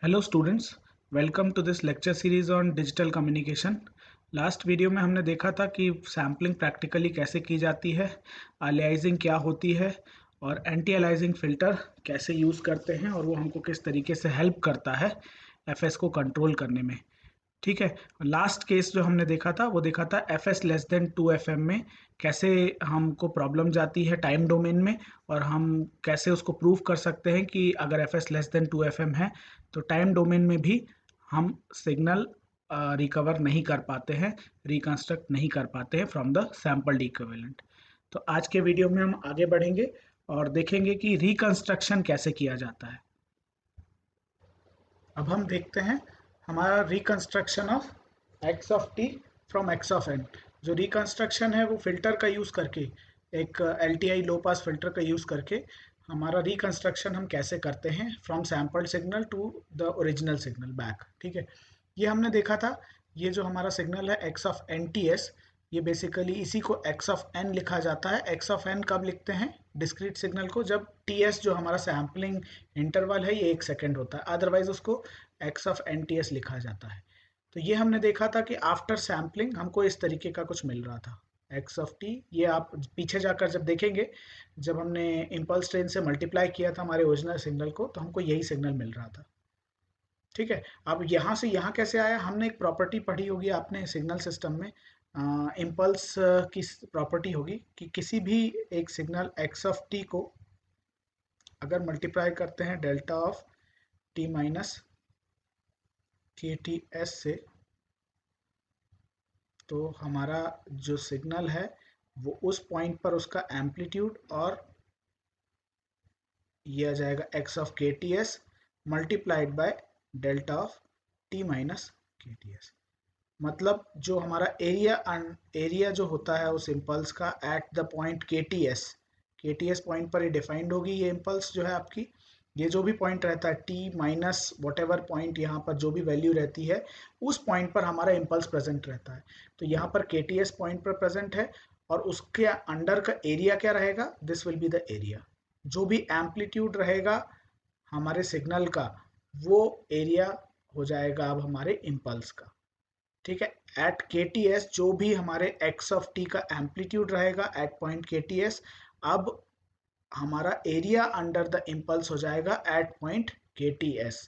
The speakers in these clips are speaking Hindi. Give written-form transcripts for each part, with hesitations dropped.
Hello students, welcome to this lecture series on digital communication. Last video में हमने देखा था कि सैम्पलिंग प्रैक्टिकली कैसे की जाती है, अलियासिंग क्या होती है और एंटी अलियासिंग फ़िल्टर कैसे यूज़ करते हैं और वो हमको किस तरीके से हेल्प करता है एफएस को कंट्रोल करने में। ठीक है। लास्ट केस जो हमने देखा था वो देखा था F S less than 2 FM में कैसे हमको प्रॉब्लम जाती है टाइम डोमेन में, और हम कैसे उसको प्रूव कर सकते हैं कि अगर F S less than 2 FM है तो टाइम डोमेन में भी हम सिग्नल रिकवर नहीं कर पाते हैं, रिकंस्ट्रक्ट नहीं कर पाते हैं फ्रॉम द सैम्पल्ड इक्विवेलेंट। तो आज के वीडियो में हम आगे बढ़ेंगे और देखेंगे कि रिकंस्ट्रक्शन कैसे किया जाता है। अब हम देखते हैं हमारा reconstruction of x of t from x of n. जो रिकंस्ट्रक्शन है वो फिल्टर का यूज़ करके, एक L T I low pass filter का यूज़ करके हमारा रिकंस्ट्रक्शन हम कैसे करते हैं from sampled signal to the original signal back. ठीक है, ये हमने देखा था। ये जो हमारा सिग्नल है x of n t s, ये बेसिकली इसी को एक्स ऑफ एन लिखा जाता है। एक्स ऑफ एन कब लिखते हैं डिस्क्रीट सिग्नल को? जब टी एस जो हमारा सैम्पलिंग इंटरवल है ये 1 सेकेंड होता है, अदरवाइज उसको x of n t s लिखा जाता है। तो ये हमने देखा था कि आफ्टर सैम्पलिंग हमको इस तरीके का कुछ मिल रहा था एक्स ऑफ टी। ये आप पीछे जाकर जब देखेंगे, जब हमने इम्पल्स ट्रेन से मल्टीप्लाई किया था हमारे ओरिजिनल सिग्नल को, तो हमको यही सिग्नल मिल रहा था। ठीक है, अब यहाँ से यहाँ कैसे आया? हमने एक प्रॉपर्टी पढ़ी होगी आपने सिग्नल सिस्टम में, इम्पल्स की प्रॉपर्टी होगी कि किसी भी एक सिग्नल एक्स ऑफ टी को अगर मल्टीप्लाई करते हैं delta of T minus k t S से, तो हमारा जो सिग्नल है वो उस पॉइंट पर उसका एम्पलीट्यूड और ये आ जाएगा एक्स ऑफ के t S multiplied by delta of T minus k t S. मतलब जो हमारा एरिया जो होता है उस इम्पल्स का एट द पॉइंट के टी एस पॉइंट पर ये डिफाइंड होगी। ये इम्पल्स जो है आपकी, ये जो भी पॉइंट रहता है T minus what ever point, यहाँ पर जो भी वैल्यू रहती है उस पॉइंट पर हमारा इम्पल्स प्रेजेंट रहता है। तो यहाँ पर के टी एस पॉइंट पर प्रेजेंट है और उसके अंडर का एरिया क्या रहेगा? This will be the area. जो भी एम्पलीट्यूड रहेगा हमारे सिग्नल का वो एरिया हो जाएगा अब हमारे इम्पल्स का। ठीक है, एट के टी एस जो भी हमारे एक्स ऑफ टी का एम्पलीट्यूड रहेगा एट पॉइंट के टी एस, अब हमारा एरिया अंडर द इम्पल्स हो जाएगा एट पॉइंट के टी एस।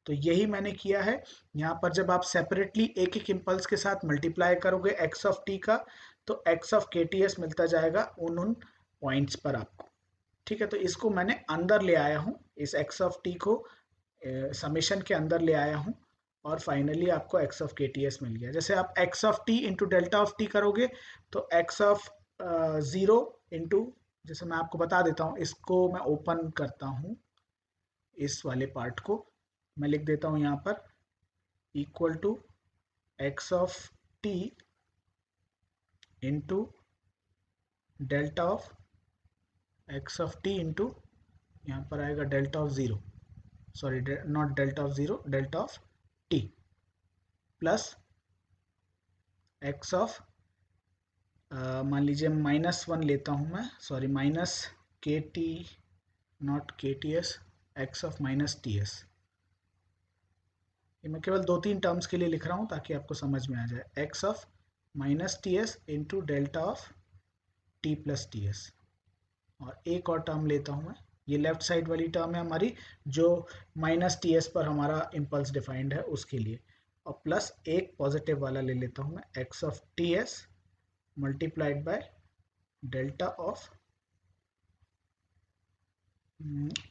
तो यही मैंने किया है यहाँ पर। जब आप सेपरेटली एक एक इम्पल्स के साथ मल्टीप्लाई करोगे एक्स ऑफ टी का, तो एक्स ऑफ के टी एस मिलता जाएगा उन उन पॉइंट्स पर आपको। ठीक है, तो इसको मैंने अंदर ले आया हूँ, इस एक्स ऑफ टी को समेशन के अंदर ले आया हूँ और फाइनली आपको एक्स ऑफ के टी एस मिल गया। जैसे आप x of t into delta of T करोगे तो एक्स ऑफ ज़ीरो इंटू, जैसे मैं आपको बता देता हूँ, इसको मैं ओपन करता हूँ, इस वाले पार्ट को मैं लिख देता हूँ यहाँ पर equal to x of t into delta of x of t into, यहाँ पर आएगा delta of zero, sorry not delta of zero, delta of t plus x of, मान लीजिए -1 लेता हूँ मैं, sorry minus k t, not k t s, x of minus t s. ये मैं केवल 2-3 टर्म्स के लिए लिख रहा हूँ ताकि आपको समझ में आ जाए। X of minus t S into delta of t plus T s. और एक और टर्म लेता हूँ मैं, ये लेफ्ट साइड वाली टर्म है हमारी, जो माइनस टी एस पर हमारा इम्पल्स डिफाइंड है उसके लिए, और प्लस एक पॉजिटिव वाला ले लेता हूँ मैं, x of T S multiplied by delta of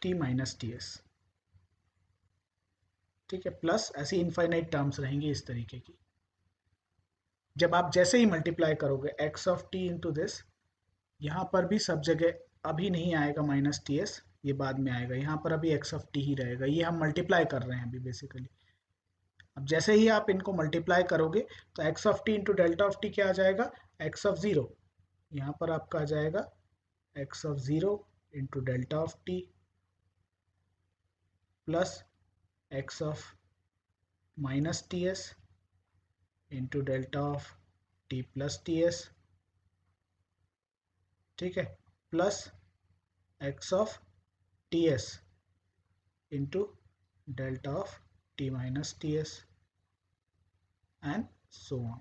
T minus t S. ठीक है, प्लस ऐसी इनफाइनाइट टर्म्स रहेंगी इस तरीके की। जब आप जैसे ही मल्टीप्लाई करोगे x of t into this, यहाँ पर भी सब जगह अभी नहीं आएगा माइनस टी एस, ये बाद में आएगा। यहाँ पर अभी एक्स ऑफ टी ही रहेगा, ये हम मल्टीप्लाई कर रहे हैं अभी बेसिकली। अब जैसे ही आप इनको मल्टीप्लाई करोगे तो x of t into delta of T क्या आ जाएगा? X of zero. यहाँ पर आपका आ जाएगा x of zero into delta of t plus x of minus t S into delta of t plus T S. ठीक है, plus x of T S into delta of T minus t S and so on.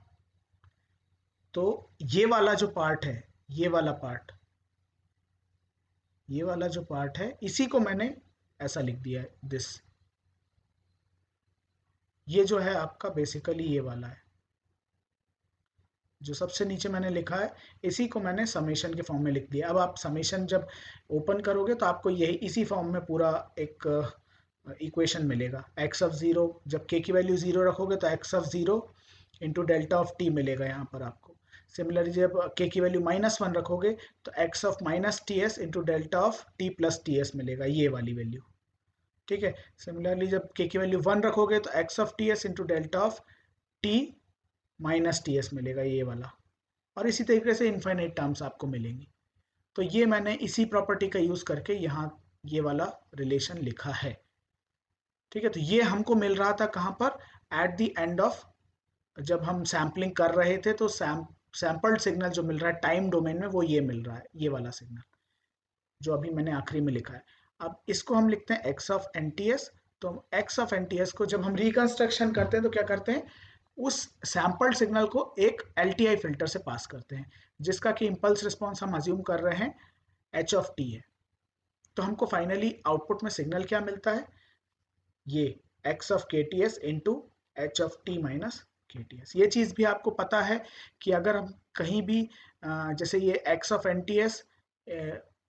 तो ये वाला जो पार्ट है, ये वाला जो पार्ट है, इसी को मैंने ऐसा लिख दिया है, दिस। ये जो है आपका बेसिकली ये वाला है, जो सबसे नीचे मैंने लिखा है, इसी को मैंने समेशन के फॉर्म में लिख दिया। अब आप समेशन जब ओपन करोगे तो आपको यही इसी फॉर्म में पूरा एक इक्वेशन मिलेगा। एक्स ऑफ जीरो, जब के की वैल्यू जीरो रखोगे तो x of zero into delta of T मिलेगा यहाँ पर आपको। सिमिलरली जब के की वैल्यू -1 रखोगे तो x of minus t S into delta of t plus T S मिलेगा, ये वाली वैल्यू। ठीक है। सिमिलरली जब के की वैल्यू 1 रखोगे तो x of T S into delta of T minus t S मिलेगा, ये वाला। और इसी तरीके से इनफाइनाइट टर्म्स आपको मिलेंगी। तो ये मैंने इसी प्रॉपर्टी का यूज करके यहाँ ये वाला रिलेशन लिखा है। ठीक है। तो ये हमको मिल रहा था कहाँ पर, एट द एंड ऑफ, जब हम सैम्पलिंग कर रहे थे तो सैम्पल्ड सिग्नल जो मिल रहा है टाइम डोमेन में, वो ये मिल रहा है, ये वाला सिग्नल जो अभी मैंने आखिरी में लिखा है। अब इसको हम लिखते हैं x of n t s. तो x of n t s को जब हम रिकंस्ट्रक्शन करते हैं तो क्या करते हैं, उस सैम्पल्ड सिग्नल को एक एल फिल्टर से पास करते हैं, जिसका कि इम्पल्स रिस्पॉन्स हम अज्यूम कर रहे हैं एच ऑफ टी है। तो हमको फाइनली आउटपुट में सिग्नल क्या मिलता है, ये एक्स ऑफ के t S into H of T minus k t s. ये चीज़ भी आपको पता है कि अगर हम कहीं भी जैसे ये x of n t s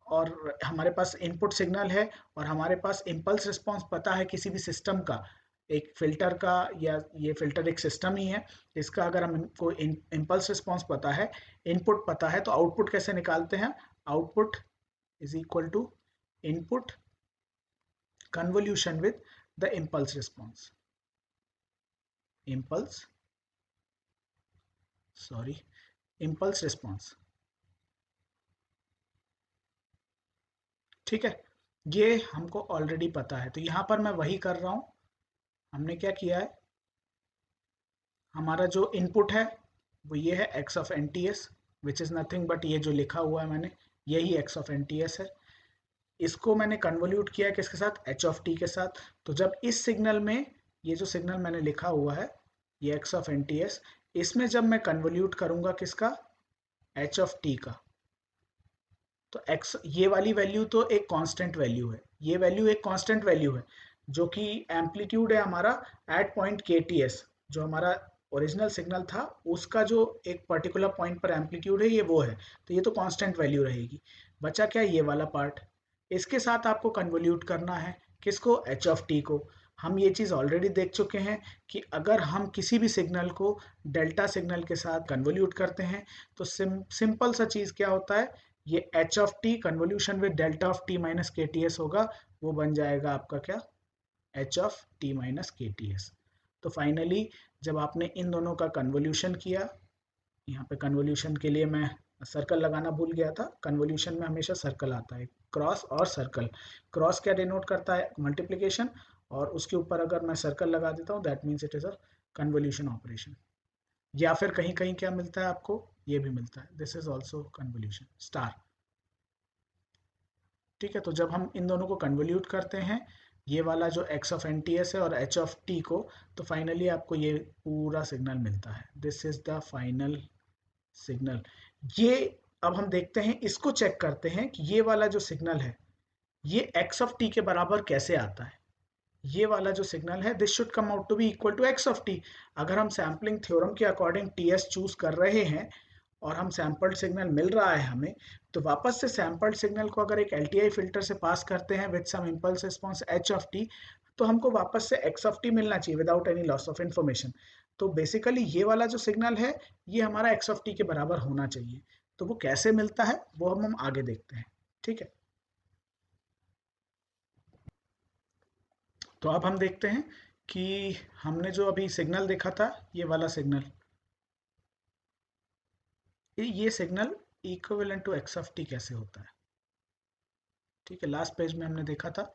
और हमारे पास इनपुट सिग्नल है और हमारे पास इम्पल्स रिस्पॉन्स पता है किसी भी सिस्टम का, एक फिल्टर का, या ये फिल्टर एक सिस्टम ही है, इसका अगर हमको इम्पल्स रिस्पॉन्स पता है, इनपुट पता है, तो आउटपुट कैसे निकालते हैं, output is equal to input convolution with the impulse response, impulse response। ठीक है। ये हमको ऑलरेडी पता है, तो यहां पर मैं वही कर रहा हूं। हमने क्या किया है, हमारा जो इनपुट है वो ये है x of n t s, which is nothing but ये जो लिखा हुआ है मैंने, यही x of n t s है। इसको मैंने कन्वोल्यूट किया किसके साथ, एच ऑफ टी के साथ। तो जब इस सिग्नल में, ये जो सिग्नल मैंने लिखा हुआ है ये x of n t s, इसमें जब मैं कन्वोल्यूट करूंगा किसका, एच ऑफ टी का, तो एक्स, ये वाली वैल्यू तो एक कांस्टेंट वैल्यू है, ये वैल्यू एक कांस्टेंट वैल्यू है, जो कि एम्पलीट्यूड है हमारा एट पॉइंट के टी एस। जो हमारा ओरिजिनल सिग्नल था उसका जो एक पर्टिकुलर पॉइंट पर एम्पलीट्यूड है, ये वो है, तो ये तो कांस्टेंट वैल्यू रहेगी। बचा क्या, ये वाला पार्ट, इसके साथ आपको कन्वोल्यूट करना है किसको, एच ऑफ टी को। हम ये चीज़ ऑलरेडी देख चुके हैं कि अगर हम किसी भी सिग्नल को डेल्टा सिग्नल के साथ कन्वोल्यूट करते हैं तो सिंपल सा चीज़ क्या होता है, ये H of T convolution with delta of T minus k t S होगा, वो बन जाएगा आपका क्या, H of T minus k t s. तो फाइनली जब आपने इन दोनों का कन्वोल्यूशन किया, यहाँ पे कन्वोल्यूशन के लिए मैं सर्कल लगाना भूल गया था, कन्वोल्यूशन में हमेशा सर्कल आता है, क्रॉस और सर्कल। क्रॉस क्या डिनोट करता है, मल्टीप्लिकेशन, और उसके ऊपर अगर मैं सर्कल लगा देता हूँ that means it is a convolution operation. या फिर कहीं कहीं क्या मिलता है आपको, ये भी मिलता है, this is also convolution star. ठीक है। तो जब हम इन दोनों को कन्वोल्यूट करते हैं, ये वाला जो x of n t s है और एच ऑफ टी को, तो फाइनली आपको ये पूरा सिग्नल मिलता है, this is the final signal. ये अब हम देखते हैं, इसको चेक करते हैं कि ये वाला जो सिग्नल है ये एक्स ऑफ टी के बराबर कैसे आता है। ये वाला जो सिग्नल है, this should come out to be equal to x of t. अगर हम सैम्पलिंग थ्योरम के अकॉर्डिंग टी एस चूज कर रहे हैं और हम सैम्पल्ड सिग्नल मिल रहा है हमें, तो वापस से सैम्पल्ड सिग्नल को अगर एक एल फिल्टर से पास करते हैं with some impulse response h of t, तो हमको वापस से एक्स ऑफ टी मिलना चाहिए without any loss of information. तो बेसिकली ये वाला जो सिग्नल है ये हमारा एक्स ऑफ टी के बराबर होना चाहिए। तो वो कैसे मिलता है वो हम आगे देखते हैं। ठीक है। तो अब हम देखते हैं कि हमने जो अभी सिग्नल देखा था, ये वाला सिग्नल, ये signal equivalent to x of t कैसे होता है। ठीक है। लास्ट पेज में हमने देखा था,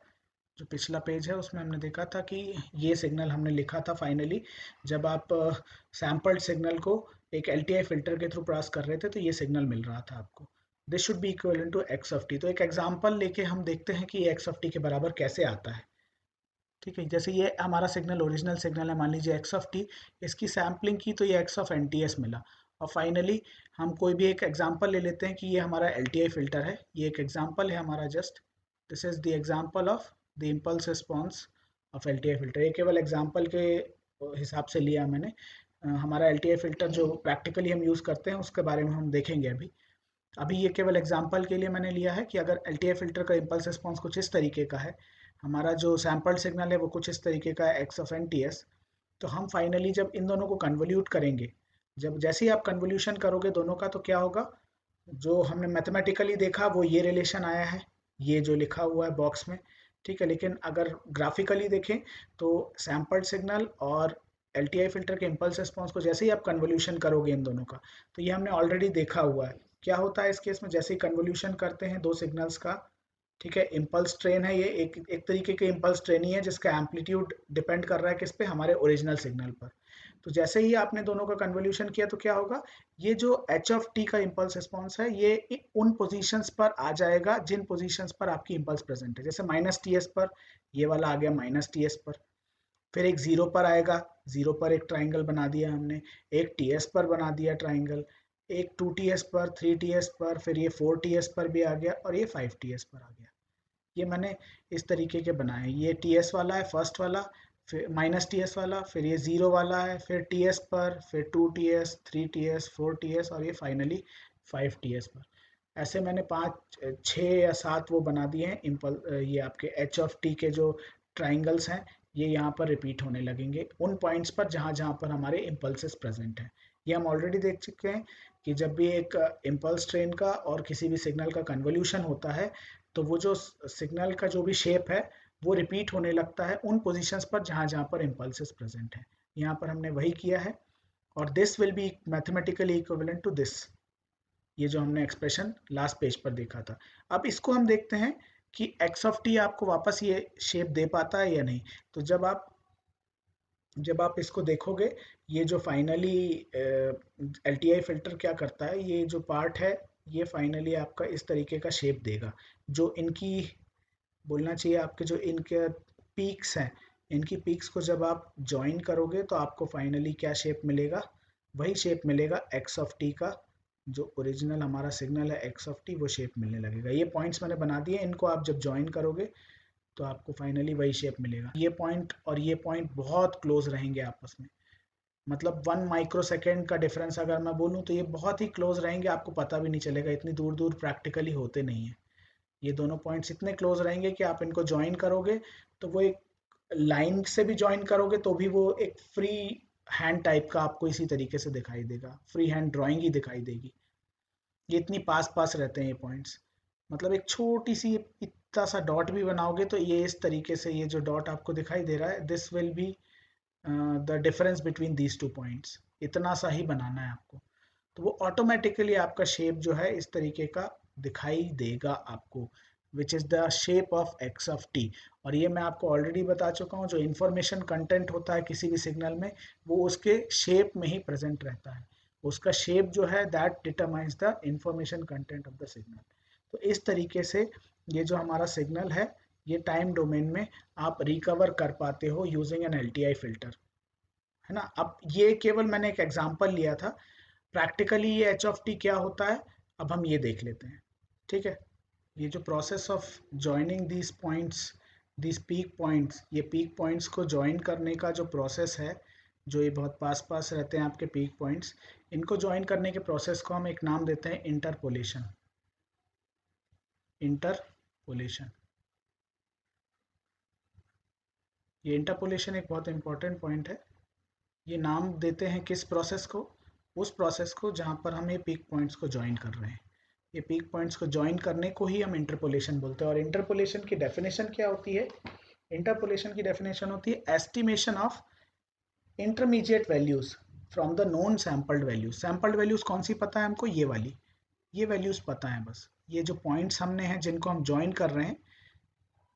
जो पिछला पेज है उसमें हमने देखा था कि ये सिग्नल हमने लिखा था फाइनली, जब आप सैम्पल्ड सिग्नल को एक एल फिल्टर के थ्रू पास कर रहे थे तो ये सिग्नल मिल रहा था आपको, this should be equivalent to x of t. तो एक एग्जांपल लेके हम देखते हैं कि ये एक्स ऑफ टी के बराबर कैसे आता है। ठीक है। जैसे ये हमारा सिग्नल ओरिजिनल सिग्नल है, मान लीजिए एक्स ऑफ टी, इसकी सैम्पलिंग की तो ये x of n t s मिला। और फाइनली हम कोई भी एक एग्जांपल ले लेते हैं कि ये हमारा एल टी आई फिल्टर है, ये एक एग्जांपल है हमारा, just this is the example of the impulse response of L T I filter. ये केवल एग्जांपल के हिसाब से लिया मैंने। हमारा एल टी आई फिल्टर जो प्रैक्टिकली हम यूज़ करते हैं उसके बारे में हम देखेंगे अभी। अभी ये केवल एग्जांपल के लिए मैंने लिया है कि अगर एल टी आई फिल्टर का इम्पल्स रिस्पॉन्स कुछ इस तरीके का है, हमारा जो सैम्पल्ड सिग्नल है वो कुछ इस तरीके का है x of n t s, तो हम फाइनली जब इन दोनों को कन्वोल्यूट करेंगे, जब जैसे ही आप कन्वोल्यूशन करोगे दोनों का, तो क्या होगा, जो हमने मैथमेटिकली देखा वो ये रिलेशन आया है, ये जो लिखा हुआ है बॉक्स में, ठीक है। लेकिन अगर ग्राफिकली देखें तो सैम्पल्ड सिग्नल और एल टी आई फिल्टर के इम्पल्स रिस्पॉन्स को जैसे ही आप कन्वोल्यूशन करोगे इन दोनों का, तो ये हमने ऑलरेडी देखा हुआ है। क्या होता है इस केस में, जैसे ही कन्वोल्यूशन करते हैं दो सिग्नल्स का, ठीक है, इम्पल्स ट्रेन है ये, एक तरीके के इम्पल्स ट्रेन ही है जिसका एम्पलीट्यूड डिपेंड कर रहा है किस पे, हमारे ओरिजिनल सिग्नल पर। तो जैसे ही आपने दोनों का कन्वोल्यूशन किया तो क्या होगा, ये जो एच ऑफ टी का इम्पल्स रिस्पॉन्स है ये उन पोजीशंस पर आ जाएगा जिन पोजीशंस पर आपकी इम्पल्स प्रेजेंट है। जैसे माइनस टी एस पर ये वाला आ गया, माइनस टी एस पर, फिर एक जीरो पर आएगा, जीरो पर एक ट्राइंगल बना दिया हमने, एक टी एस पर बना दिया ट्राइंगल, एक टू टी एस पर, थ्री टी एस पर, फिर ये फोर टी एस पर भी आ गया और ये फाइव टी एस पर आ गया। ये मैंने इस तरीके के बनाए। ये टी एस वाला है फर्स्ट वाला, फिर माइनस टी एस वाला, फिर ये ज़ीरो वाला है, फिर टी एस पर, फिर two t s, three t s, four t s और ये फाइनली फाइव टी एस पर। ऐसे मैंने पाँच छः या सात वो बना दिए हैं इम्पल, ये आपके एच ऑफ टी के जो ट्राइंगल्स हैं ये यहाँ पर रिपीट होने लगेंगे उन पॉइंट्स पर जहाँ जहाँ पर हमारे इम्पल्सेस प्रेजेंट हैं। ये हम ऑलरेडी देख चुके हैं कि जब भी एक इम्पल्स ट्रेन का और किसी भी सिग्नल का कन्वोल्यूशन होता है तो वो जो सिग्नल का जो भी शेप है वो रिपीट होने लगता है उन पोजीशंस पर जहाँ जहाँ पर इम्पल्सेस प्रेजेंट है। यहाँ पर हमने वही किया है। और this will be mathematically equivalent to this, ये जो हमने एक्सप्रेशन लास्ट पेज पर देखा था। अब इसको हम देखते हैं कि एक्स ऑफ टी आपको वापस ये शेप दे पाता है या नहीं। तो जब आप इसको देखोगे, ये जो finally L T I filter क्या करता है, ये जो पार्ट है ये फाइनली आपका इस तरीके का शेप देगा। जो इनकी बोलना चाहिए आपके जो इनके पीक्स हैं, इनकी पीक्स को जब आप ज्वाइन करोगे तो आपको फाइनली क्या शेप मिलेगा, वही शेप मिलेगा एक्स ऑफ टी का, जो ओरिजिनल हमारा सिग्नल है एक्स ऑफ टी वो शेप मिलने लगेगा। ये पॉइंट्स मैंने बना दिए, इनको आप जब ज्वाइन करोगे तो आपको फाइनली वही शेप मिलेगा। ये पॉइंट और ये पॉइंट बहुत क्लोज रहेंगे आपस में, मतलब 1 माइक्रो सेकेंड का डिफरेंस अगर मैं बोलूँ तो ये बहुत ही क्लोज रहेंगे, आपको पता भी नहीं चलेगा, इतनी दूर दूर प्रैक्टिकली होते नहीं है। ये दोनों पॉइंट्स इतने क्लोज रहेंगे कि आप इनको ज्वाइन करोगे तो वो एक लाइन से भी ज्वाइन करोगे तो भी वो एक फ्री हैंड टाइप का आपको इसी तरीके से दिखाई देगा, फ्री हैंड ड्राइंग ही दिखाई देगी। ये इतनी पास पास रहते हैं ये पॉइंट्स, मतलब एक छोटी सी इतना सा डॉट भी बनाओगे तो ये इस तरीके से, ये जो डॉट आपको दिखाई दे रहा है this will be the difference between these two points, इतना सा ही बनाना है आपको। तो वो ऑटोमेटिकली आपका शेप जो है इस तरीके का दिखाई देगा आपको, विच is the shape of x of T. और ये मैं आपको ऑलरेडी बता चुका हूँ, जो इन्फॉर्मेशन कंटेंट होता है किसी भी सिग्नल में वो उसके शेप में ही प्रेजेंट रहता है, उसका शेप जो है that determines the information content of the signal. तो इस तरीके से ये जो हमारा सिग्नल है ये टाइम डोमेन में आप रिकवर कर पाते हो using an L T I filter, है ना। अब ये केवल मैंने एक एग्जांपल लिया था, प्रैक्टिकली ये एच ऑफ टी क्या होता है अब हम ये देख लेते हैं, ठीक है। ये जो process of joining these points, these peak points, ये पीक पॉइंट्स को जॉइन करने का जो प्रोसेस है, जो ये बहुत पास पास रहते हैं आपके पीक पॉइंट्स, इनको जॉइन करने के प्रोसेस को हम एक नाम देते हैं इंटरपोलेशन। इंटरपोलेशन, ये इंटरपोलेशन एक बहुत इंपॉर्टेंट पॉइंट है। ये नाम देते हैं किस प्रोसेस को, उस प्रोसेस को जहाँ पर हम ये पीक पॉइंट्स को ज्वाइन कर रहे हैं। ये पीक पॉइंट्स को ज्वाइन करने को ही हम इंटरपोलेशन बोलते हैं। और इंटरपोलेशन की डेफिनेशन क्या होती है, इंटरपोलेशन की डेफिनेशन होती है estimation of intermediate values from the known sampled values. Sampled values कौन सी पता है हमको, ये वाली, ये वैल्यूज पता है बस, ये जो पॉइंट्स हमने हैं जिनको हम ज्वाइन कर रहे हैं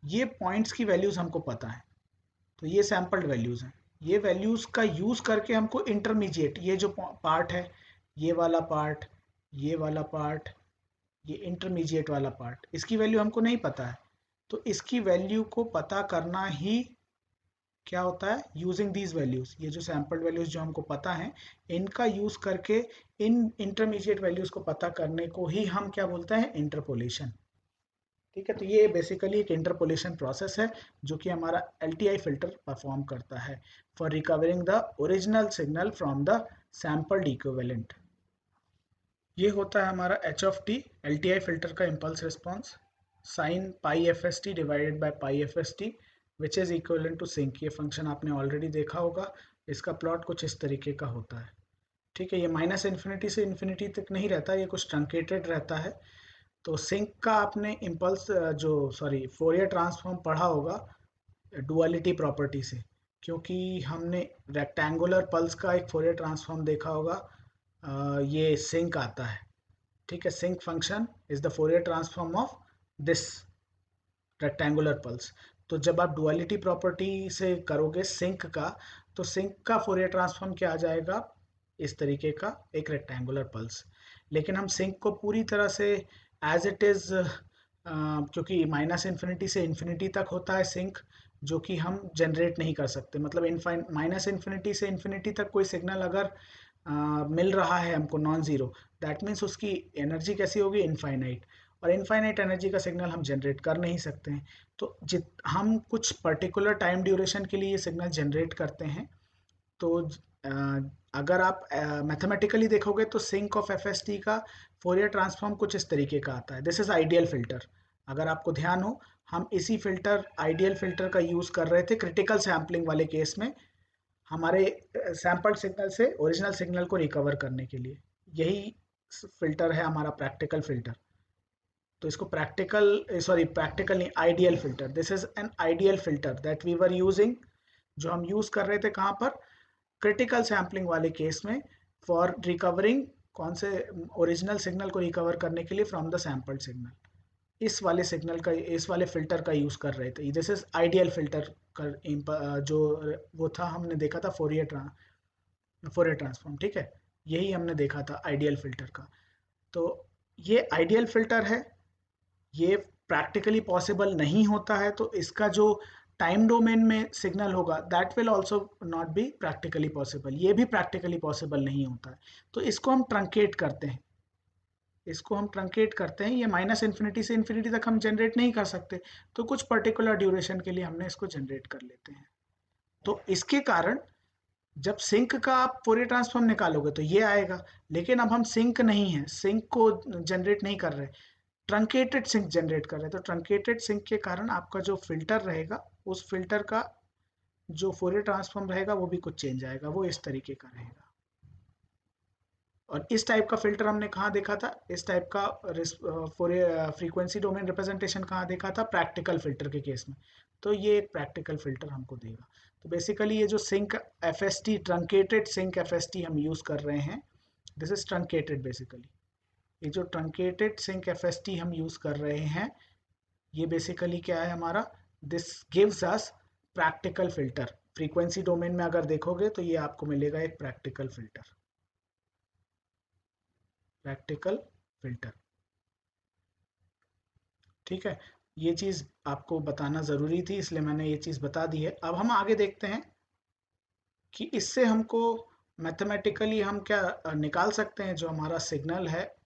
ये पॉइंट्स की वैल्यूज हमको पता है, तो ये सैम्पल्ड वैल्यूज हैं। ये वैल्यूज का यूज करके हमको इंटरमीडिएट, ये जो पार्ट है, ये वाला पार्ट, ये वाला पार्ट, ये इंटरमीडिएट वाला पार्ट, इसकी वैल्यू हमको नहीं पता है, तो इसकी वैल्यू को पता करना ही क्या होता है, यूजिंग दीज वैल्यूज, ये जो सैम्पल वैल्यूज जो हमको पता है, इनका यूज करके इन इंटरमीडिएट वैल्यूज को पता करने को ही हम क्या बोलते हैं, इंटरपोलेशन। ठीक है, तो ये बेसिकली एक इंटरपोलेशन प्रोसेस है जो कि हमारा एलटीआई फिल्टर परफॉर्म करता है for recovering the original signal from the sampled equivalent. ये होता है हमारा h of t, L T I filter का impulse response, sine pi f S t divided by pi f S t which is equivalent to sinc. ये फंक्शन आपने ऑलरेडी देखा होगा, इसका प्लॉट कुछ इस तरीके का होता है। ठीक है, ये माइनस इन्फिनिटी से इन्फिनिटी तक नहीं रहता, ये कुछ ट्रंकेटेड रहता है। तो सिंक का आपने इम्पल्स जो सॉरी फोरियर ट्रांसफॉर्म पढ़ा होगा डुअलिटी प्रॉपर्टी से, क्योंकि हमने रेक्टेंगुलर पल्स का एक फोरियर ट्रांसफॉर्म देखा होगा, ये सिंक आता है। ठीक है, sinc function is the Fourier transform of this rectangular pulse. तो जब आप डुअलिटी प्रॉपर्टी से करोगे सिंक का, तो सिंक का फोरियर ट्रांसफॉर्म क्या आ जाएगा, इस तरीके का एक रेक्टेंगुलर पल्स। लेकिन हम सिंक को पूरी तरह से एज इट इज, क्योंकि माइनस इन्फिनिटी से इन्फिनिटी तक होता है सिंक, जो कि हम जनरेट नहीं कर सकते। मतलब माइनस इन्फिनिटी से इन्फिनिटी तक कोई सिग्नल अगर मिल रहा है हमको नॉन ज़ीरो, दैट मीन्स उसकी एनर्जी कैसी होगी, इनफाइनाइट। और इनफाइनाइट एनर्जी का सिग्नल हम जनरेट कर नहीं सकते हैं। तो जित हम कुछ पर्टिकुलर टाइम ड्यूरेशन के लिए ये सिग्नल जनरेट करते हैं। तो अगर आप मैथमेटिकली देखोगे तो sinc of F S t का फोरियर ट्रांसफॉर्म कुछ इस तरीके का आता है। This is ideal filter. अगर आपको ध्यान हो, हम इसी फिल्टर आइडियल फिल्टर का यूज़ कर रहे थे क्रिटिकल सैम्पलिंग वाले केस में, हमारे सैम्पल सिग्नल से ओरिजिनल सिग्नल को रिकवर करने के लिए। यही फिल्टर है हमारा प्रैक्टिकल फिल्टर। तो इसको प्रैक्टिकल नहीं, ideal filter, this is an ideal filter that we were using, जो हम यूज कर रहे थे कहाँ पर, क्रिटिकल सैम्पलिंग वाले केस में, फॉर रिकवरिंग कौन से, ओरिजिनल सिग्नल को रिकवर करने के लिए फ्रॉम द सैम्पल्ड सिग्नल। इस वाले सिग्नल का, इस वाले फिल्टर का यूज कर रहे थे। दिस इज आइडियल फिल्टर का जो वो था, हमने देखा था फोरियर ट्रांसफॉर्म। ठीक है, यही हमने देखा था आइडियल फिल्टर का। तो ये आइडियल फिल्टर है, ये प्रैक्टिकली पॉसिबल नहीं होता है, तो इसका जो टाइम डोमेन में सिग्नल होगा that will also not be practically possible, ये भी प्रैक्टिकली पॉसिबल नहीं होता है। तो इसको हम ट्रंकेट करते हैं, ये माइनस इन्फिनिटी से इन्फिनिटी तक हम जनरेट नहीं कर सकते, तो कुछ पर्टिकुलर ड्यूरेशन के लिए हमने इसको जनरेट कर लेते हैं। तो इसके कारण जब सिंक का आप फोरियर ट्रांसफॉर्म निकालोगे तो ये आएगा। लेकिन अब हम सिंक नहीं है, सिंक को जनरेट नहीं कर रहे, ट्रंकेटेड सिंक जनरेट कर रहे हैं। तो ट्रंकेटेड सिंक के कारण आपका जो फिल्टर रहेगा, उस फिल्टर का जो फोरियर ट्रांसफॉर्म रहेगा वो भी कुछ चेंज आएगा, वो इस तरीके का रहेगा। और इस टाइप का फिल्टर हमने कहाँ देखा था, इस टाइप का फोरियर फ्रीक्वेंसी डोमेन रिप्रेजेंटेशन कहाँ देखा था, प्रैक्टिकल फिल्टर के केस में। तो ये एक प्रैक्टिकल फिल्टर हमको देगा। तो बेसिकली ये जो sinc f S t, truncated sinc f S t हम यूज कर रहे हैं, दिस इज ट्रंकेटेड बेसिकली। ये जो truncated sinc f S t हम यूज कर रहे हैं, ये बेसिकली क्या है हमारा, this gives us practical filter. Frequency domain में अगर देखोगे तो ये आपको मिलेगा एक प्रैक्टिकल फिल्टर, प्रैक्टिकल फिल्टर। ठीक है, ये चीज़ आपको बताना ज़रूरी थी, इसलिए मैंने ये चीज़ बता दी है। अब हम आगे देखते हैं कि इससे हमको मैथमेटिकली हम क्या निकाल सकते हैं, जो हमारा सिग्नल है,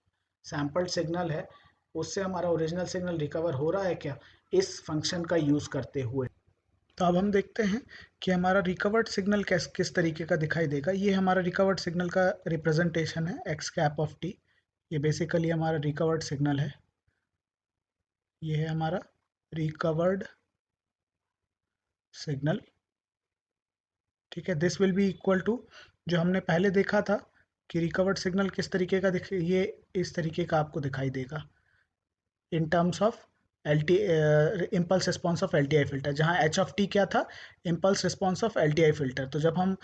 सैम्पल्ड सिग्नल है, उससे हमारा ओरिजिनल सिग्नल रिकवर हो रहा है क्या, इस फंक्शन का यूज़ करते हुए। तो अब हम देखते हैं कि हमारा रिकवर्ड सिग्नल किस तरीके का दिखाई देगा। ये हमारा रिकवर्ड सिग्नल का रिप्रेजेंटेशन है, एक्स कैप ऑफ टी। ये बेसिकली हमारा रिकवर्ड सिग्नल है, ये है हमारा रिकवर्ड सिग्नल। ठीक है, this will be equal to, जो हमने पहले देखा था कि रिकवर्ड सिग्नल किस तरीके का ये इस तरीके का आपको दिखाई देगा in terms of L T impulse response of L T I filter, जहाँ एच ऑफ टी क्या था, impulse response of L T I filter. तो जब हम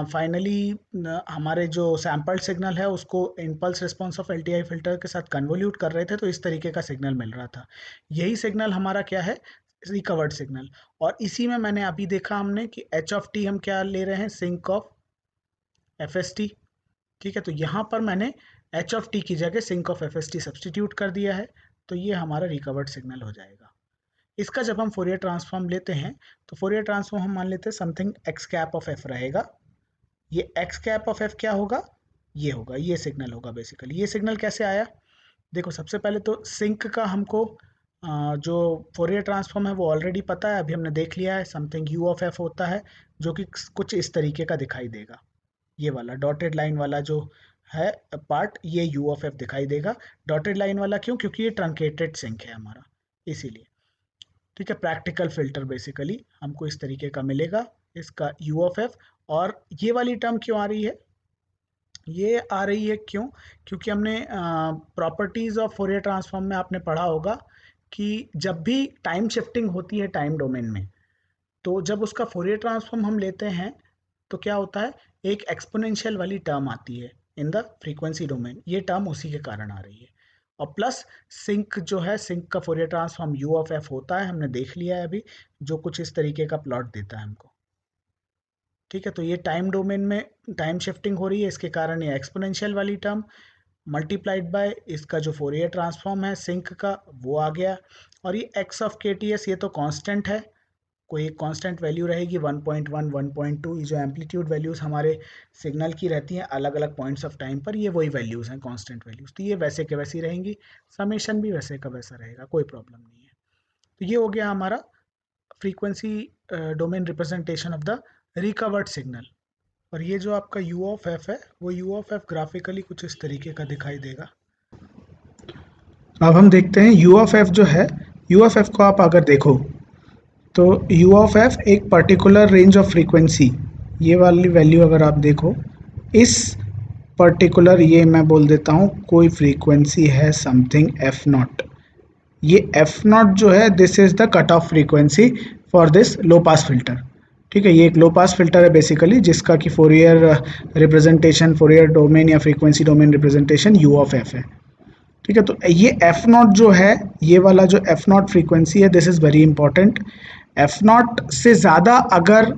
फाइनली हमारे जो सैम्पल्ड सिग्नल है उसको impulse response of L T I filter के साथ कन्वोल्यूट कर रहे थे, तो इस तरीके का सिग्नल मिल रहा था। यही सिग्नल हमारा क्या है, रिकवर्ड सिग्नल। और इसी में मैंने अभी देखा हमने कि एच ऑफ टी हम क्या ले रहे हैं, sinc of F S T. ठीक है, तो यहाँ पर मैंने एच ऑफ टी की जगह sinc of F S T substitute कर दिया है, तो ये हमारा रिकवर्ड सिग्नल हो जाएगा। इसका जब हम फोरियर ट्रांसफॉर्म लेते हैं तो फोरियर ट्रांसफॉर्म हम मान लेते हैं something x cap of F रहेगा। ये एक्स कैप ऑफ एफ क्या होगा, ये होगा, ये सिग्नल होगा बेसिकली। ये सिग्नल कैसे आया, देखो सबसे पहले तो सिंक का हमको जो फोरियर ट्रांसफॉर्म है वो ऑलरेडी पता है, अभी हमने देख लिया है। समथिंग यू ऑफ एफ होता है जो कि कुछ इस तरीके का दिखाई देगा। ये वाला डॉटेड लाइन वाला जो है पार्ट, ये यू ऑफ एफ दिखाई देगा। डॉटेड लाइन वाला क्यों, क्योंकि ये ट्रंकेटेड सिंक है हमारा, इसीलिए। ठीक है, प्रैक्टिकल फिल्टर बेसिकली हमको इस तरीके का मिलेगा, इसका यू ऑफ एफ। और ये वाली टर्म क्यों आ रही है, ये आ रही है क्यों, क्योंकि हमने प्रॉपर्टीज ऑफ फोरियर ट्रांसफॉर्म में आपने पढ़ा होगा कि जब भी टाइम शिफ्टिंग होती है टाइम डोमेन में, तो जब उसका फोरियर ट्रांसफॉर्म हम लेते हैं तो क्या होता है, एक एक्सपोनेंशियल वाली टर्म आती है इन द फ्रीक्वेंसी डोमेन। ये टर्म उसी के कारण आ रही है। और प्लस सिंक जो है, सिंक का Fourier transform you of F होता है, हमने देख लिया है अभी, जो कुछ इस तरीके का प्लॉट देता है हमको। ठीक है, तो ये टाइम डोमेन में टाइम शिफ्टिंग हो रही है, इसके कारण ये एक्सपोनेंशियल वाली टर्म मल्टीप्लाइड बाय इसका जो फोरियर ट्रांसफॉर्म है सिंक का, वो आ गया। और ये एक्स ऑफ के टी एस, ये तो कांस्टेंट है, कोई एक कांस्टेंट वैल्यू रहेगी 1.1 1.2। ये जो एम्पलीट्यूड वैल्यूज हमारे सिग्नल की रहती हैं अलग अलग पॉइंट्स ऑफ टाइम पर, ये वही वैल्यूज हैं, कांस्टेंट वैल्यूज, तो ये वैसे के वैसी रहेंगी। समेशन भी वैसे का वैसा रहेगा, कोई प्रॉब्लम नहीं है। तो ये हो गया हमारा frequency domain representation of the recovered signal. और ये जो आपका यू ऑफ एफ है, वो यू ऑफ एफ ग्राफिकली कुछ इस तरीके का दिखाई देगा। अब हम देखते हैं यू ऑफ एफ जो है, यू ऑफ एफ को आप अगर देखो तो यू ऑफ एफ एक पर्टिकुलर रेंज ऑफ फ्रीक्वेंसी, ये वाली वैल्यू अगर आप देखो, इस पर्टिकुलर, ये मैं बोल देता हूँ कोई फ्रीक्वेंसी है समथिंग एफ नॉट। ये एफ नॉट जो है, this is the cut off frequency for this low pass filter. ठीक है, ये एक लो पास फिल्टर है बेसिकली, जिसका कि फोरियर रिप्रेजेंटेशन, फोरियर डोमेन या frequency domain representation you of F है। ठीक है, तो ये एफ नॉट जो है, ये वाला जो एफ नॉट फ्रीक्वेंसी है, this is very important. F not से ज़्यादा अगर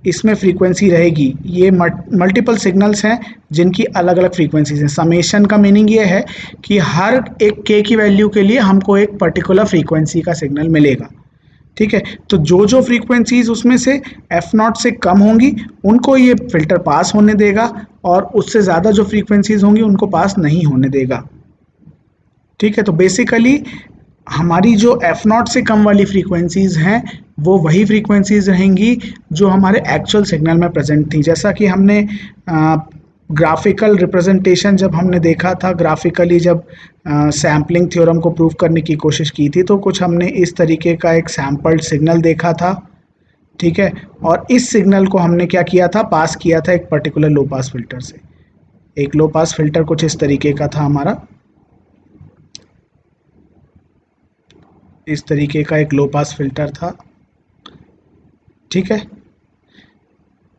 इसमें फ्रीक्वेंसी रहेगी, ये मल्टीपल सिग्नल्स हैं जिनकी अलग अलग फ्रीक्वेंसीज हैं। समेशन का मीनिंग ये है कि हर एक के की वैल्यू के लिए हमको एक पर्टिकुलर फ्रीक्वेंसी का सिग्नल मिलेगा। ठीक है, तो जो जो फ्रीक्वेंसीज उसमें से एफ नॉट से कम होंगी उनको ये फिल्टर पास होने देगा, और उससे ज़्यादा जो फ्रीक्वेंसीज होंगी उनको पास नहीं होने देगा। ठीक है, तो बेसिकली हमारी जो एफ नॉट से कम वाली फ्रीक्वेंसीज हैं वो वही फ्रीक्वेंसीज रहेंगी जो हमारे एक्चुअल सिग्नल में प्रेजेंट थी। जैसा कि हमने ग्राफिकल रिप्रेजेंटेशन जब हमने देखा था, ग्राफिकली जब सैम्पलिंग थ्योरम को प्रूव करने की कोशिश की थी, तो कुछ हमने इस तरीके का एक सैम्पल्ड सिग्नल देखा था। ठीक है, और इस सिग्नल को हमने क्या किया था, पास किया था एक पर्टिकुलर लो पास फिल्टर से। एक लो पास फिल्टर कुछ इस तरीके का था हमारा, इस तरीके का एक लो पास फिल्टर था। ठीक है,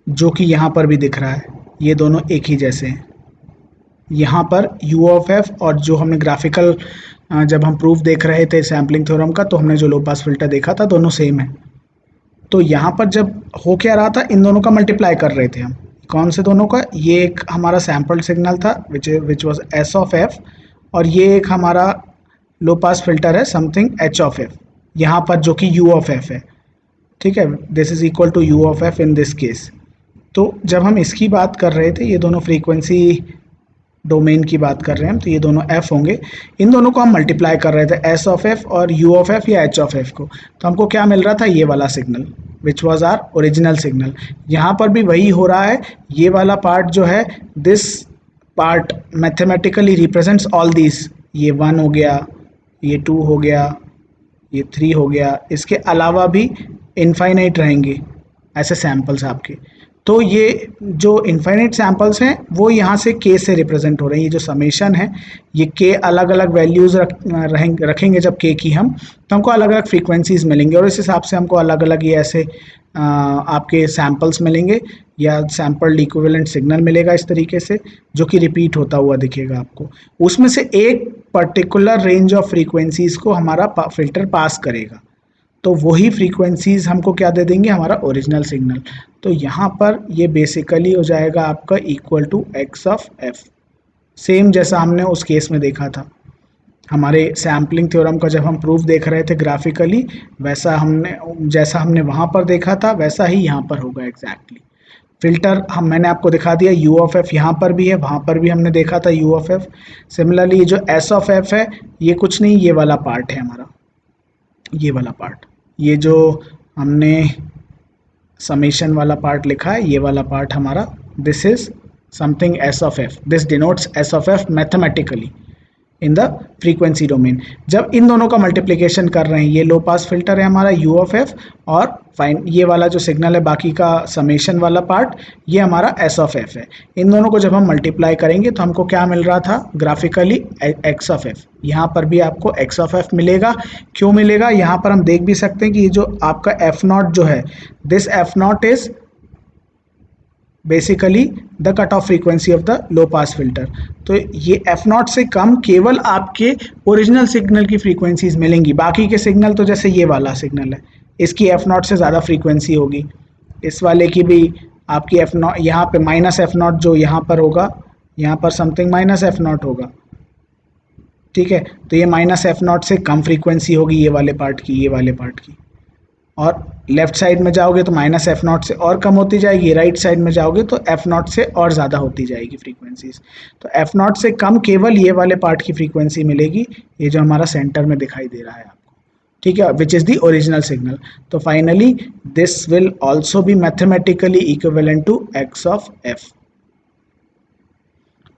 जो कि यहाँ पर भी दिख रहा है, ये दोनों एक ही जैसे हैं। यहाँ पर यू ऑफ एफ और जो हमने ग्राफिकल जब हम प्रूफ देख रहे थे सैम्पलिंग थ्योरम का, तो हमने जो लो पास फिल्टर देखा था दोनों सेम है। तो यहाँ पर जब हो क्या रहा था, इन दोनों का मल्टीप्लाई कर रहे थे हम। कौन से दोनों का, ये एक हमारा सैम्पल्ड सिग्नल था which was S of F, और ये एक हमारा लो पास फिल्टर है समथिंग एच ऑफ एफ, यहाँ पर जो कि यू ऑफ एफ है। ठीक है, this is equal to U of F in this case. तो जब हम इसकी बात कर रहे थे, ये दोनों फ्रीक्वेंसी डोमेन की बात कर रहे हैं हम, तो ये दोनों एफ होंगे, इन दोनों को हम मल्टीप्लाई कर रहे थे, एस ऑफ एफ और यू ऑफ एफ या एच ऑफ एफ को। तो हमको क्या मिल रहा था, ये वाला signal which was our original signal. यहाँ पर भी वही हो रहा है, ये वाला पार्ट जो है, this part mathematically represents all these. ये 1 हो गया, ये 2 हो गया, ये 3 हो गया, इसके अलावा भी इनफाइनाइट रहेंगे ऐसे सैम्पल्स आपके। तो ये जो इनफाइनाइट सैम्पल्स हैं वो यहाँ से के से रिप्रेजेंट हो रहे हैं। ये जो समेशन है, ये के अलग अलग वैल्यूज़ रखेंगे जब के की हम, तो हमको अलग अलग फ्रीक्वेंसीज मिलेंगे, और इस हिसाब से हमको अलग अलग ये ऐसे आपके सैम्पल्स मिलेंगे, या सैम्पल्ड इक्विवेलेंट सिग्नल मिलेगा इस तरीके से, जो कि रिपीट होता हुआ दिखेगा आपको। उसमें से एक पर्टिकुलर रेंज ऑफ फ्रीक्वेंसीज को हमारा फिल्टर पास करेगा, तो वही फ्रीक्वेंसीज हमको क्या दे देंगे, हमारा ओरिजिनल सिग्नल। तो यहाँ पर ये बेसिकली हो जाएगा आपका equal to x of F, same जैसा हमने उस केस में देखा था। हमारे सैम्पलिंग थ्योरम का जब हम प्रूफ देख रहे थे ग्राफिकली, वैसा जैसा हमने वहाँ पर देखा था वैसा ही यहाँ पर होगा एग्जैक्टली। फिल्टर मैंने आपको दिखा दिया, यू ऑफ एफ यहाँ पर भी है, वहाँ पर भी हमने देखा था यू ऑफ एफ। सिमिलरली जो एस ऑफ एफ है, ये कुछ नहीं, ये वाला पार्ट है हमारा, ये वाला पार्ट, ये जो हमने समेशन वाला पार्ट लिखा है, ये वाला पार्ट हमारा, this is something S of F, this denotes S of F mathematically in the frequency domain. जब इन दोनों का मल्टीप्लिकेशन कर रहे हैं, ये लो पास फिल्टर है हमारा यू ऑफ एफ, और फाइन ये वाला जो सिग्नल है बाकी का समेशन वाला पार्ट, ये हमारा एस ऑफ एफ है। इन दोनों को जब हम मल्टीप्लाई करेंगे तो हमको क्या मिल रहा था ग्राफिकली, एक्स ऑफ एफ। यहाँ पर भी आपको एक्स ऑफ एफ मिलेगा। क्यों मिलेगा, यहाँ पर हम देख भी सकते हैं कि ये जो आपका एफ नॉट जो है, this F not is basically the cut off frequency of the low pass filter. तो ये एफ नॉट से कम केवल आपके ओरिजिनल सिग्नल की फ्रीक्वेंसीज मिलेंगी। बाकी के सिग्नल तो जैसे ये वाला सिग्नल है, इसकी एफ नॉट से ज़्यादा फ्रीक्वेंसी होगी, इस वाले की भी आपकी एफ नॉट, यहाँ पे माइनस एफ नॉट जो यहाँ पर होगा, यहाँ पर समथिंग माइनस एफ नॉट होगा, ठीक है। तो ये माइनस एफ नॉट से कम फ्रीक्वेंसी होगी ये वाले पार्ट की, ये वाले पार्ट की। और लेफ्ट साइड में जाओगे तो माइनस एफ नॉट से और कम होती जाएगी, राइट साइड में जाओगे तो एफ नॉट से और ज़्यादा होती जाएगी फ्रीक्वेंसीज। तो एफ नॉट से कम केवल ये वाले पार्ट की फ्रीक्वेंसी मिलेगी, ये जो हमारा सेंटर में दिखाई दे रहा है आपको, ठीक है, which is the original signal. तो finally this will also be mathematically equivalent to x of f.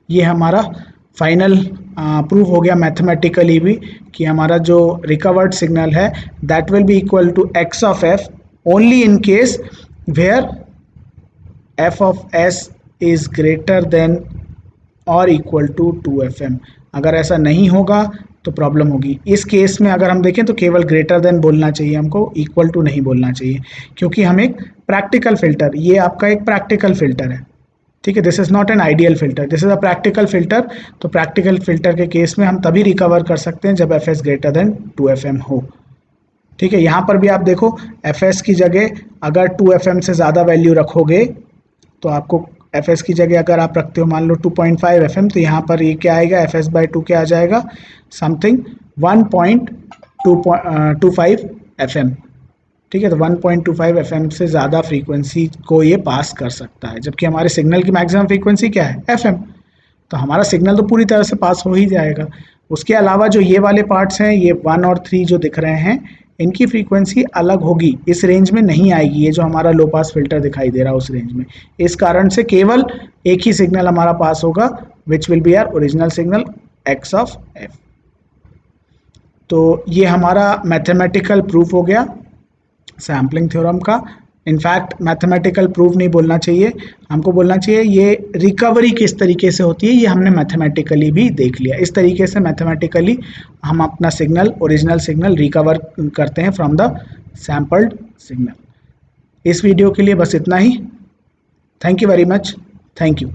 ये हमारा फाइनल प्रूव हो गया मैथमेटिकली भी कि हमारा जो रिकवर्ड सिग्नल है that will be equal to x of F only in case where F of S is greater than और इक्वल टू 2fm। अगर ऐसा नहीं होगा तो प्रॉब्लम होगी। इस केस में अगर हम देखें तो केवल ग्रेटर देन बोलना चाहिए हमको, इक्वल टू नहीं बोलना चाहिए, क्योंकि हम एक प्रैक्टिकल फिल्टर, ये आपका एक प्रैक्टिकल फिल्टर है, ठीक है, this is not an ideal filter, this is a practical filter. तो प्रैक्टिकल फिल्टर के केस में हम तभी रिकवर कर सकते हैं जब F S greater than 2fm हो, ठीक है। यहाँ पर भी आप देखो एफ एस की जगह अगर 2fm से ज़्यादा वैल्यू रखोगे तो आपको एफ एस की जगह अगर आप रखते हो मान लो 2.5fm, तो यहाँ पर ये क्या आएगा, एफ एस बाई 2 क्या आ जाएगा, समथिंग 1.25fm, ठीक है। तो 1.25fm से ज़्यादा फ्रीक्वेंसी को ये पास कर सकता है, जबकि हमारे सिग्नल की मैक्सिमम फ्रीक्वेंसी क्या है, fm। तो हमारा सिग्नल तो पूरी तरह से पास हो ही जाएगा। उसके अलावा जो ये वाले पार्ट्स हैं, ये 1 और 3 जो दिख रहे हैं, इनकी फ्रीक्वेंसी अलग होगी, इस रेंज में नहीं आएगी। ये जो हमारा लो पास फिल्टर दिखाई दे रहा है उस रेंज में, इस कारण से केवल एक ही सिग्नल हमारा पास होगा which will be our original signal X of F. तो ये हमारा मैथमेटिकल प्रूफ हो गया सैम्पलिंग थ्योरम का। इनफैक्ट मैथमेटिकल प्रूफ नहीं बोलना चाहिए, हमको बोलना चाहिए ये रिकवरी किस तरीके से होती है, ये हमने मैथमेटिकली भी देख लिया। इस तरीके से मैथमेटिकली हम अपना सिग्नल, ओरिजिनल सिग्नल रिकवर करते हैं फ्रॉम द सैम्पल्ड सिग्नल। इस वीडियो के लिए बस इतना ही। Thank you very much, thank you.